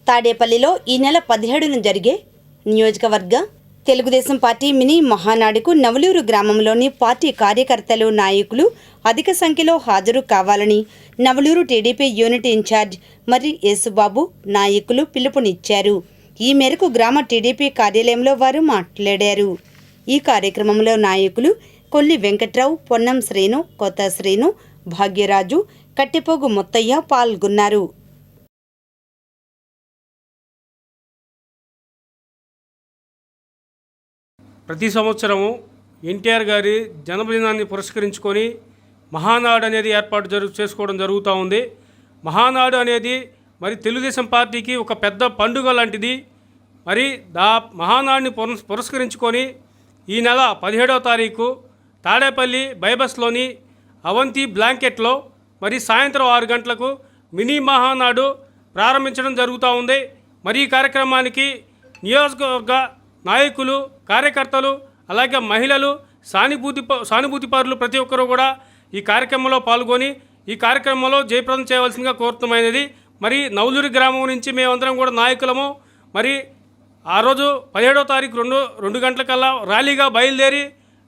తాడేపల్లిలో ఈ నెల 17న జరిగే నియోజకవర్గ తెలుగుదేశం పార్టీ మినీ మహానాడుకు నవలూరు గ్రామంలోని పార్టీ కార్యకర్తలు, నాయకులు అధిక సంఖ్యలో హాజరు కావాలని నవలూరు టీడీపీ యూనిట్ ఇన్ఛార్జ్ మర్రి యేసుబాబు నాయకులు పిలుపునిచ్చారు. ఈ మేరకు గ్రామ టీడీపీ కార్యాలయంలో వారు మాట్లాడారు. ఈ కార్యక్రమంలో నాయకులు కొల్లి వెంకట్రావు, పొన్నం శ్రీను, కొత్త శ్రీను, భాగ్యరాజు, కట్టెపోగు ముత్తయ్య పాల్గొన్నారు. ప్రతి సంవత్సరము ఎన్టీఆర్ గారి జన్మదినాన్ని పురస్కరించుకొని మహానాడు అనేది చేసుకోవడం జరుగుతూ ఉంది. మహానాడు అనేది మరి తెలుగుదేశం పార్టీకి ఒక పెద్ద పండుగ లాంటిది. మరి మహానాడుని పురస్కరించుకొని ఈ నెల 17వ తారీఖు తాడేపల్లి బైబస్లోని అవంతి బ్లాంకెట్లో మరి సాయంత్రం 6 గంటలకు మినీ మహానాడు ప్రారంభించడం జరుగుతూ ఉంది. మరి ఈ కార్యక్రమానికి నియోజకవర్గ నాయకులు, కార్యకర్తలు, అలాగే మహిళలు, సానుభూతిపరులు ప్రతి ఒక్కరూ కూడా ఈ కార్యక్రమంలో పాల్గొని ఈ కార్యక్రమంలో జయప్రదం చేయవలసిందిగా కోరుతున్నది. మరి నవలూరు గ్రామం నుంచి మేమందరం కూడా నాయకులము మరి ఆ రోజు 17వ తారీఖు 2 గంటలకల్లా ర్యాలీగా బయలుదేరి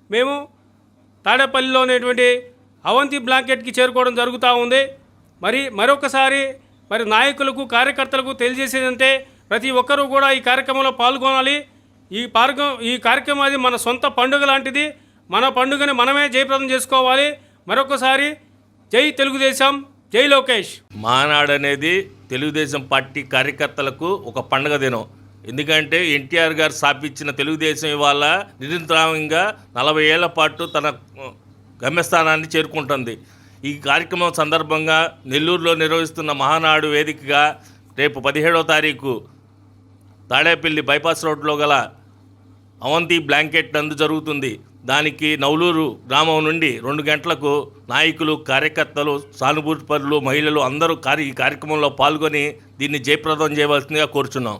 మేము తాడేపల్లిలో ఉన్నటువంటి అవంతి బ్లాంకెట్కి చేరుకోవడం జరుగుతూ ఉంది. మరొకసారి నాయకులకు, కార్యకర్తలకు తెలియజేసేదంటే ప్రతి ఒక్కరూ కూడా ఈ కార్యక్రమంలో పాల్గొనాలి. ఈ కార్యక్రమం అది మన సొంత పండుగ లాంటిది. మన పండుగని మనమే జయప్రదం చేసుకోవాలి. మరొకసారి జై తెలుగుదేశం, జై లోకేష్. మహానాడు అనేది తెలుగుదేశం పార్టీ కార్యకర్తలకు ఒక పండుగ దినం. ఎందుకంటే ఎన్టీఆర్ గారు స్థాపించిన తెలుగుదేశం ఇవాళ నిరంతరంగా 40 ఏళ్ల పాటు తన గమ్యస్థానాన్ని చేరుకుంటుంది. ఈ కార్యక్రమం సందర్భంగా నెల్లూరులో నిర్వహిస్తున్న మహానాడు వేదికగా రేపు 17వ తారీఖు తాడేపల్లి బైపాస్ రోడ్లో గల అవంతి బ్లాంకెట్ నందు జరుగుతుంది. దానికి నవలూరు గ్రామం నుండి 2 గంటలకు నాయకులు, కార్యకర్తలు, సానుభూతిపరులు, మహిళలు అందరూ ఈ కార్యక్రమంలో పాల్గొని దీన్ని జయప్రదం చేయవలసిందిగా కోరుచున్నాం.